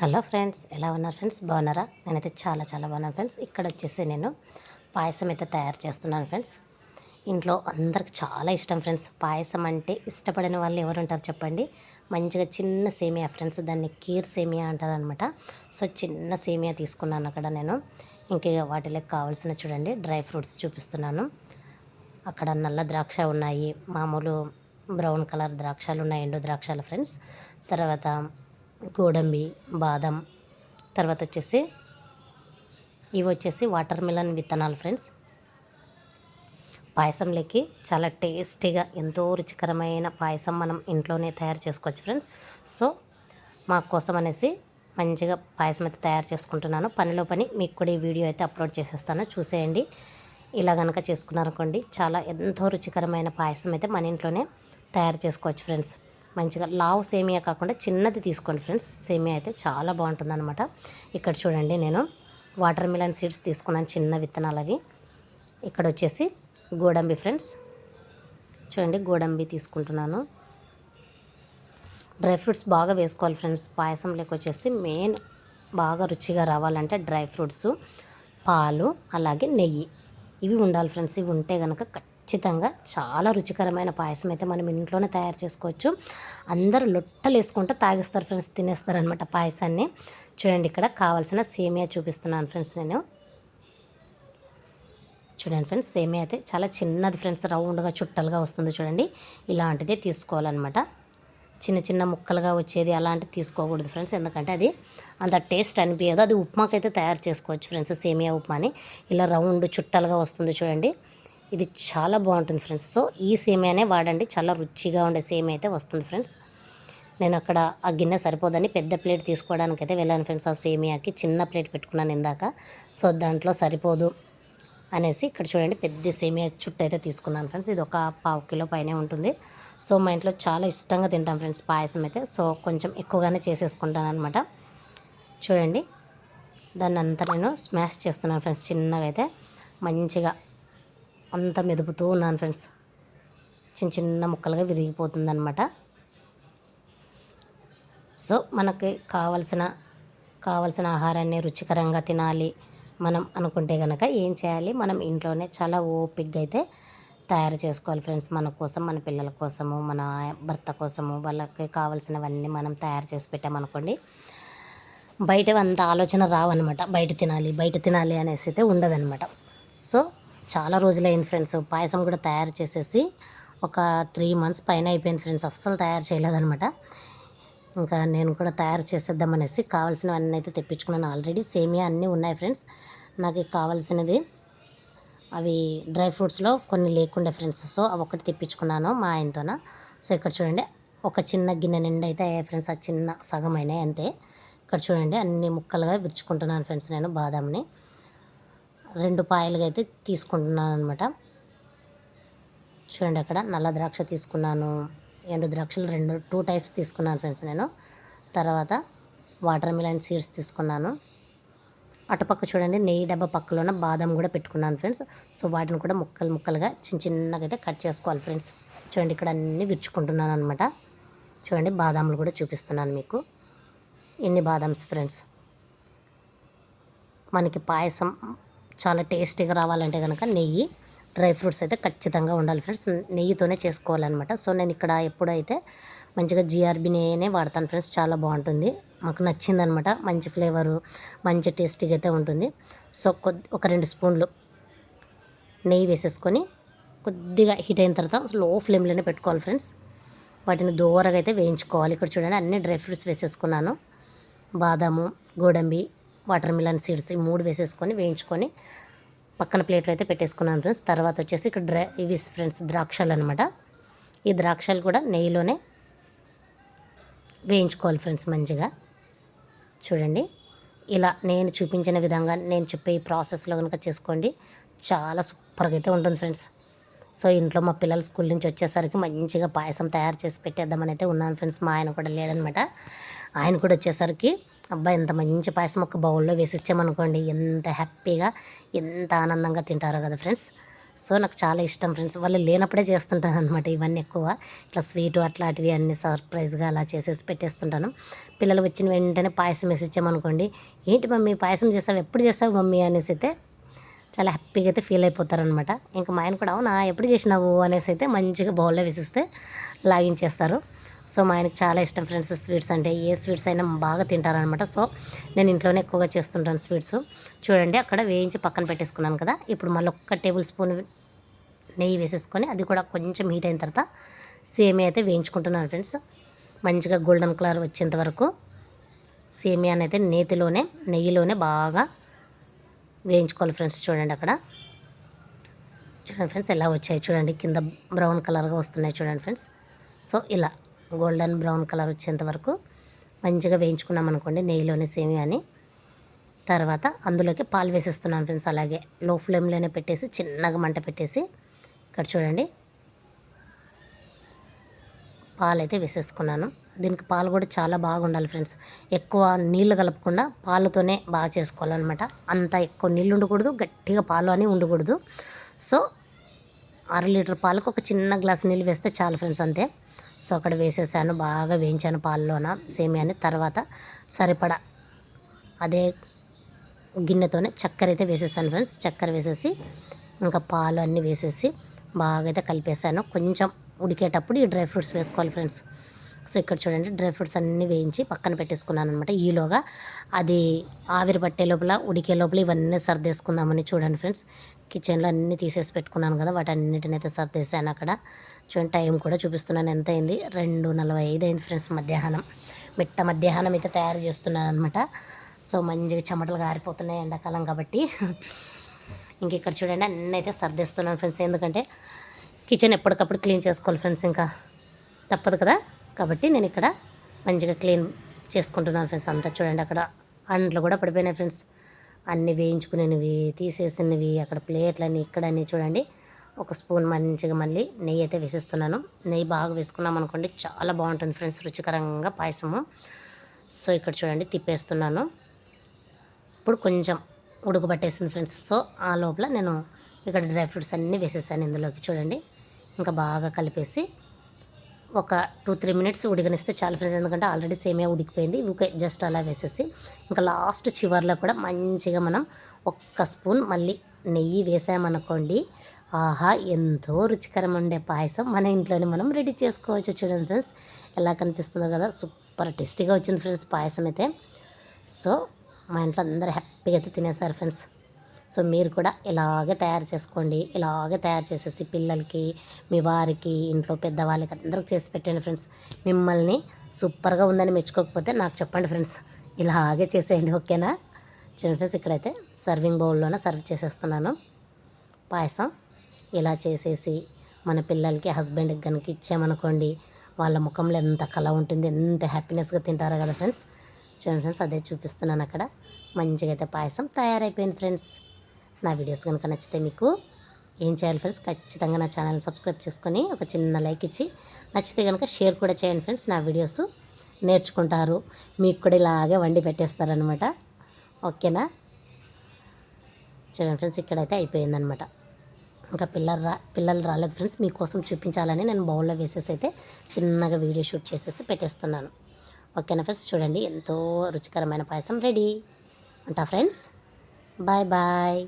Hello friends, ఎలా ఉన్నారు friends? బాగున్నారా? నేనైతే చాలా చాలా బాగున్నాను ఫ్రెండ్స్. ఇక్కడ వచ్చేసి నేను పాయసం అయితే తయారు చేస్తున్నాను ఫ్రెండ్స్. ఇంట్లో అందరికి చాలా ఇష్టం ఫ్రెండ్స్. పాయసం అంటే ఇష్టపడని వాళ్ళు ఎవరు ఉంటారు చెప్పండి? మంచిగా చిన్న సేమియా ఫ్రెండ్స్, దాన్ని కీర్ సేమియా అంటారనమాట. సో చిన్న సేమియా తీసుకున్నాను అక్కడ నేను. ఇంకా వాటిలోకి కావాల్సిన చూడండి డ్రై ఫ్రూట్స్ చూపిస్తున్నాను. అక్కడ నల్ల ద్రాక్ష ఉన్నాయి, మామూలు బ్రౌన్ కలర్ ద్రాక్షలు ఉన్నాయి, ఎండు ద్రాక్షలు ఫ్రెండ్స్. తర్వాత గోడంబి, బాదం, తర్వాత వచ్చేసి ఇవి వచ్చేసి వాటర్ మిలన్ విత్తనాలు ఫ్రెండ్స్. పాయసంలోకి చాలా టేస్టీగా ఎంతో రుచికరమైన పాయసం మనం ఇంట్లోనే తయారు చేసుకోవచ్చు ఫ్రెండ్స్. సో మా కోసం అనేసి మంచిగా పాయసం అయితే తయారు చేసుకుంటున్నాను. పనిలో పని మీకు కూడా ఈ వీడియో అయితే అప్లోడ్ చేసేస్తాను, చూసేయండి. ఇలా కనుక చేసుకున్నారనుకోండి చాలా ఎంతో రుచికరమైన పాయసం అయితే మన ఇంట్లోనే తయారు చేసుకోవచ్చు ఫ్రెండ్స్. మంచిగా లావు సేమియా కాకుండా చిన్నది తీసుకోండి ఫ్రెండ్స్. సేమియా అయితే చాలా బాగుంటుందన్నమాట. ఇక్కడ చూడండి నేను వాటర్ మిలన్ సీడ్స్ తీసుకున్నాను, చిన్న విత్తనాలు అవి. ఇక్కడ వచ్చేసి గోడంబి ఫ్రెండ్స్, చూడండి గోడంబి తీసుకుంటున్నాను. డ్రై ఫ్రూట్స్ బాగా వేసుకోవాలి ఫ్రెండ్స్. పాయసంలోకి వచ్చేసి మెయిన్ బాగా రుచిగా రావాలంటే డ్రై ఫ్రూట్స్, పాలు, అలాగే నెయ్యి ఇవి ఉండాలి ఫ్రెండ్స్. ఇవి ఉంటే కనుక ఖచ్చితంగా చాలా రుచికరమైన పాయసం అయితే మనం ఇంట్లోనే తయారు చేసుకోవచ్చు. అందరూ లొట్టలు వేసుకుంటే తాగేస్తారు ఫ్రెండ్స్, తినేస్తారు అనమాట పాయసాన్ని. చూడండి ఇక్కడ కావాల్సిన సేమియా చూపిస్తున్నాను ఫ్రెండ్స్ నేను. చూడండి ఫ్రెండ్స్, సేమియా అయితే చాలా చిన్నది ఫ్రెండ్స్, రౌండ్గా చుట్టలుగా వస్తుంది చూడండి. ఇలాంటిదే తీసుకోవాలన్నమాట. చిన్న చిన్న ముక్కలుగా వచ్చేది అలాంటివి తీసుకోకూడదు ఫ్రెండ్స్, ఎందుకంటే అది అంత టేస్ట్ అనిపించదు. అది ఉప్మాకైతే తయారు చేసుకోవచ్చు ఫ్రెండ్స్, సేమియా ఉప్మాని. ఇలా రౌండ్ చుట్టలుగా వస్తుంది చూడండి, ఇది చాలా బాగుంటుంది ఫ్రెండ్స్. సో ఈ సేమియానే వాడండి, చాలా రుచిగా ఉండే సేమియా అయితే వస్తుంది ఫ్రెండ్స్. నేను అక్కడ ఆ గిన్నె సరిపోదని పెద్ద ప్లేట్ తీసుకోవడానికి అయితే వెళ్ళాను ఫ్రెండ్స్. ఆ సేమియాకి చిన్న ప్లేట్ పెట్టుకున్నాను ఇందాక, సో దాంట్లో సరిపోదు అనేసి ఇక్కడ చూడండి పెద్ద సేమియా చుట్టూ అయితే తీసుకున్నాను ఫ్రెండ్స్. ఇది ఒక 1/2 కిలో పైనే ఉంటుంది. సో మా ఇంట్లో చాలా ఇష్టంగా తింటాం ఫ్రెండ్స్ పాయసం అయితే. సో కొంచెం ఎక్కువగానే చేసేసుకుంటాను అనమాట. చూడండి దాన్ని అంతా నేను స్మాష్ చేస్తున్నాను ఫ్రెండ్స్. చిన్నగా అయితే మంచిగా అంతా మెదుపుతూ ఉన్నాను ఫ్రెండ్స్. చిన్న చిన్న ముక్కలుగా విరిగిపోతుంది అనమాట. సో మనకి కావలసిన ఆహారాన్ని రుచికరంగా తినాలి మనం అనుకుంటే కనుక ఏం చేయాలి, మనం ఇంట్లోనే చాలా ఓపికగా అయితే తయారు చేసుకోవాలి ఫ్రెండ్స్. మన కోసం, మన పిల్లల కోసము, మన భర్త కోసము, వాళ్ళకి కావాల్సినవన్నీ మనం తయారు చేసి పెట్టామనుకోండి, బయట అంత ఆలోచన రావన్నమాట. బయట తినాలి అనేసి అయితే ఉండదన్నమాట. సో చాలా రోజులైంది ఫ్రెండ్స్ పాయసం కూడా తయారు చేసేసి. ఒక 3 months పైన అయిపోయింది ఫ్రెండ్స్, అస్సలు తయారు చేయలేదన్నమాట. ఇంకా నేను కూడా తయారు చేసేద్దామనేసి కావాల్సినవన్నీ అయితే తెప్పించుకున్నాను. ఆల్రెడీ సేమియా అన్నీ ఉన్నాయి ఫ్రెండ్స్. నాకు కావాల్సినది అవి డ్రై ఫ్రూట్స్లో కొన్ని లేకుండే ఫ్రెండ్స్, సో అవి ఒకటి తెప్పించుకున్నాను మా ఆయనతోన. సో ఇక్కడ చూడండి ఒక చిన్న గిన్నె నిండా అయితే అయ్యాయి ఫ్రెండ్స్, ఆ చిన్న సగం అయినాయి అంతే. ఇక్కడ చూడండి అన్ని ముక్కలుగా విరుచుకుంటున్నాను ఫ్రెండ్స్ నేను బాదంని. 2 పాయలుగా అయితే తీసుకుంటున్నాను అనమాట. చూడండి అక్కడ నల్ల ద్రాక్ష తీసుకున్నాను, ఎండు ద్రాక్షలు 2 టైప్స్ తీసుకున్నాను ఫ్రెండ్స్ నేను. తర్వాత వాటర్ మిలన్ సీడ్స్ తీసుకున్నాను. అటుపక్క చూడండి నెయ్యి డబ్బా పక్కలోన బాదం కూడా పెట్టుకున్నాను ఫ్రెండ్స్. సో వాటిని కూడా ముక్కలుగా చిన్నగా అయితే కట్ చేసుకోవాలి ఫ్రెండ్స్. చూడండి ఇక్కడ అన్నీ విరుచుకుంటున్నాను అనమాట. చూడండి బాదాములు కూడా చూపిస్తున్నాను మీకు. ఎన్ని బాదామ్స్ ఫ్రెండ్స్. మనకి పాయసం చాలా టేస్టీగా రావాలంటే కనుక నెయ్యి, డ్రై ఫ్రూట్స్ అయితే ఖచ్చితంగా ఉండాలి ఫ్రెండ్స్. నెయ్యితోనే చేసుకోవాలన్నమాట. సో నేను ఇక్కడ ఎప్పుడైతే మంచిగా జిఆర్బి నెయ్యినే వాడతాను ఫ్రెండ్స్, చాలా బాగుంటుంది, మాకు నచ్చిందనమాట. మంచి ఫ్లేవరు, మంచి టేస్టీగా అయితే ఉంటుంది. సో ఒక 2 స్పూన్లు నెయ్యి వేసేసుకొని కొద్దిగా హీట్ అయిన తర్వాత లో ఫ్లేమ్లోనే పెట్టుకోవాలి ఫ్రెండ్స్. వాటిని దూరగా అయితే వేయించుకోవాలి. ఇక్కడ చూడండి అన్ని డ్రై ఫ్రూట్స్ వేసేసుకున్నాను. బాదాము, గోడంబి, వాటర్ మిలన్ సీడ్స్ ఈ 3 వేసేసుకొని వేయించుకొని పక్కన ప్లేట్లో అయితే పెట్టేసుకున్నాను ఫ్రెండ్స్. తర్వాత వచ్చేసి ఇక్కడ ఇవి ఫ్రెండ్స్ ద్రాక్షలు అనమాట. ఈ ద్రాక్షలు కూడా నెయ్యిలోనే వేయించుకోవాలి ఫ్రెండ్స్ మంచిగా. చూడండి ఇలా నేను చూపించిన విధంగా నేను చెప్పే ఈ ప్రాసెస్లో కనుక చేసుకోండి, చాలా సూపర్గా అయితే ఉంటుంది ఫ్రెండ్స్. సో ఇంట్లో మా పిల్లలు స్కూల్ నుంచి వచ్చేసరికి మంచిగా పాయసం తయారు చేసి పెట్టేద్దామని అయితే ఉన్నాను ఫ్రెండ్స్. మా ఆయన కూడా లేడనమాట. ఆయన కూడా వచ్చేసరికి అబ్బాయి ఎంత మంచి పాయసం ఒక బౌల్లో వేసి ఇచ్చామనుకోండి, ఎంత హ్యాపీగా ఎంత ఆనందంగా తింటారో కదా ఫ్రెండ్స్. సో నాకు చాలా ఇష్టం ఫ్రెండ్స్. వాళ్ళు లేనప్పుడే చేస్తుంటాననమాట ఇవన్నీ ఎక్కువ. ఇట్లా స్వీటు అట్లాంటివి అన్నీ సర్ప్రైజ్‌గా అలా చేసేసి పెట్టేస్తుంటాను. పిల్లలు వచ్చిన వెంటనే పాయసం వేసిచ్చామనుకోండి, "ఏంటి మమ్మీ పాయసం చేసావు? ఎప్పుడు చేసావు మమ్మీ?" అనేసి అయితే చాలా హ్యాపీగా అయితే ఫీల్ అయిపోతారనమాట. ఇంక మా ఆయన కూడా, "అవునా ఎప్పుడు చేసినావు?" అనేసి అయితే మంచిగా బౌల్‌లో వేసిస్తే లాగించేస్తారు. సో మా ఆయనకి చాలా ఇష్టం ఫ్రెండ్స్ స్వీట్స్ అంటే. ఏ స్వీట్స్ అయినా బాగా తింటారనమాట. సో నేను ఇంట్లోనే ఎక్కువగా చేస్తుంటాను స్వీట్స్. చూడండి అక్కడ వేయించి పక్కన పెట్టేసుకున్నాను కదా! ఇప్పుడు మళ్ళీ ఒక్క టేబుల్ స్పూన్ నెయ్యి వేసేసుకొని అది కూడా కొంచెం హీట్ అయిన తర్వాత సేమియా అయితే వేయించుకుంటున్నాను ఫ్రెండ్స్. మంచిగా గోల్డెన్ కలర్ వచ్చేంత వరకు సేమియానైతే నెయ్యిలోనే బాగా వేయించుకోవాలి ఫ్రెండ్స్. చూడండి అక్కడ. చూడండి ఫ్రెండ్స్ ఎలా వచ్చాయి చూడండి. కింద బ్రౌన్ కలర్గా వస్తున్నాయి చూడండి ఫ్రెండ్స్. సో ఇలా గోల్డెన్ బ్రౌన్ కలర్ వచ్చేంత వరకు మంచిగా వేయించుకున్నాం అనుకోండి నెయ్యిలోనే సేమియాని. తర్వాత అందులోకి పాలు వేసేస్తున్నాను ఫ్రెండ్స్. అలాగే లో ఫ్లేమ్లోనే పెట్టేసి చిన్నగా మంట పెట్టేసి ఇక్కడ చూడండి పాలైతే వేసేసుకున్నాను. దీనికి పాలు కూడా చాలా బాగా ఉండాలి ఫ్రెండ్స్. ఎక్కువ నీళ్లు కలపకుండా పాలతోనే బాగా చేసుకోవాలన్నమాట. అంత ఎక్కువ నీళ్ళు ఉండకూడదు, గట్టిగా పాలు అని ఉండకూడదు. సో 1/2 లీటర్ పాలకు ఒక చిన్న గ్లాస్ నీళ్ళు వేస్తే చాలు ఫ్రెండ్స్ అంతే. సో అక్కడ వేసేసాను, బాగా వేయించాను పాలలోన సేమియాని. తర్వాత సరిపడా అదే గిన్నెతోనే చక్కెర అయితే వేసేసాను ఫ్రెండ్స్. చక్కెర వేసేసి ఇంకా పాలు అన్నీ వేసేసి బాగా అయితే కలిపేసాను. కొంచెం ఉడికేటప్పుడు ఈ డ్రై ఫ్రూట్స్ వేసుకోవాలి ఫ్రెండ్స్. సో ఇక్కడ చూడండి డ్రై ఫ్రూట్స్ అన్నీ వేయించి పక్కన పెట్టేసుకున్నాను అనమాట. ఈలోగా అది ఆవిరి పట్టే లోపల ఉడికే లోపల ఇవన్నీ సర్దేసుకుందామని చూడండి ఫ్రెండ్స్. కిచెన్లో అన్నీ తీసేసి పెట్టుకున్నాను కదా, వాటన్నిటినైతే సర్దేశాను అక్కడ. చూడండి టైం కూడా చూపిస్తున్నాను ఎంత అయింది, 2:45 అయింది ఫ్రెండ్స్ మధ్యాహ్నం. మధ్యాహ్నం అయితే తయారు చేస్తున్నాను అనమాట. సో మంచిగా చెమటలు గారిపోతున్నాయి ఎండాకాలం కాబట్టి. ఇంక ఇక్కడ చూడండి అన్నీ అయితే సర్దేస్తున్నాను ఫ్రెండ్స్. ఎందుకంటే కిచెన్ ఎప్పటికప్పుడు క్లీన్ చేసుకోవాలి ఫ్రెండ్స్, ఇంకా తప్పదు కదా. కాబట్టి నేను ఇక్కడ మంచిగా క్లీన్ చేసుకుంటున్నాను ఫ్రెండ్స్. అంతా చూడండి అక్కడ అంట్లు కూడా పడిపోయినాయి ఫ్రెండ్స్. అన్నీ వేయించుకునేవి తీసేసినవి అక్కడ ప్లేట్లని ఇక్కడని చూడండి. ఒక స్పూన్ మంచిగా మళ్ళీ నెయ్యి అయితే వేసేస్తున్నాను. నెయ్యి బాగా వేసుకున్నాం అనుకోండి చాలా బాగుంటుంది ఫ్రెండ్స్ రుచికరంగా పాయసము. సో ఇక్కడ చూడండి తిప్పేస్తున్నాను. ఇప్పుడు కొంచెం ఉడకబట్టేసింది ఫ్రెండ్స్. సో ఆ లోపల నేను ఇక్కడ డ్రై ఫ్రూట్స్ అన్నీ వేసేసాను ఇందులోకి. చూడండి ఇంకా బాగా కలిపేసి ఒక 2-3 మినిట్స్ ఉడకనిస్తే చాలా ఫ్రెండ్స్. ఎందుకంటే ఆల్రెడీ సేమియా ఉడికిపోయింది. ఊకే జస్ట్ అలా వేసేసి ఇంకా లాస్ట్ చివర్లో కూడా మంచిగా మనం ఒక్క స్పూన్ మళ్ళీ నెయ్యి వేసామనుకోండి, ఆహా ఎంతో రుచికరం ఉండే పాయసం మన ఇంట్లోనే మనం రెడీ చేసుకోవచ్చు. చూడండి ఫ్రెండ్స్ ఎలా కనిపిస్తుందో కదా, సూపర్ టేస్టీగా వచ్చింది ఫ్రెండ్స్ పాయసం అయితే. సో మా ఇంట్లో అందరూ హ్యాపీగా అయితే తినేసారు ఫ్రెండ్స్. సో మీరు కూడా ఇలాగే తయారు చేసుకోండి. ఇలాగే తయారు చేసేసి పిల్లలకి, మీ వారికి, ఇంట్లో పెద్దవాళ్ళకి అందరికి చేసి పెట్టండి ఫ్రెండ్స్. మిమ్మల్ని సూపర్గా ఉందని మెచ్చుకోకపోతే నాకు చెప్పండి ఫ్రెండ్స్. ఇలాగే చేసేయండి ఓకేనా. చూడండి ఫ్రెండ్స్ ఇక్కడైతే సర్వింగ్ బౌల్లోనే సర్వ్ చేసేస్తున్నాను పాయసం. ఇలా చేసేసి మన పిల్లలకి హస్బెండ్కి కనుక ఇచ్చామనుకోండి, వాళ్ళ ముఖంలో ఎంత కళ ఉంటుంది, ఎంత హ్యాపీనెస్గా తింటారో కదా ఫ్రెండ్స్. చూడండి ఫ్రెండ్స్ అదే చూపిస్తున్నాను అక్కడ. మంచిగా అయితే పాయసం తయారైపోయింది ఫ్రెండ్స్. నా వీడియోస్ కనుక నచ్చితే మీకు ఏం చేయాలి ఫ్రెండ్స్, ఖచ్చితంగా నా ఛానల్ని సబ్స్క్రైబ్ చేసుకొని ఒక చిన్న లైక్ ఇచ్చి, నచ్చితే కనుక షేర్ కూడా చేయండి ఫ్రెండ్స్. నా వీడియోస్ నేర్చుకుంటారు, మీకు కూడా ఇలాగే వండి పెట్టేస్తారనమాట ఓకేనా. చూడండి ఫ్రెండ్స్ ఇక్కడైతే అయిపోయిందనమాట. ఇంకా పిల్లలు రాలేదు ఫ్రెండ్స్, మీకోసం చూపించాలని నేను బౌల్లో వేసేసి అయితే చిన్నగా వీడియో షూట్ చేసేసి పెట్టేస్తున్నాను ఓకేనా ఫ్రెండ్స్. చూడండి ఎంతో రుచికరమైన పాయసం రెడీ. ఉంటా ఫ్రెండ్స్, బాయ్ బాయ్.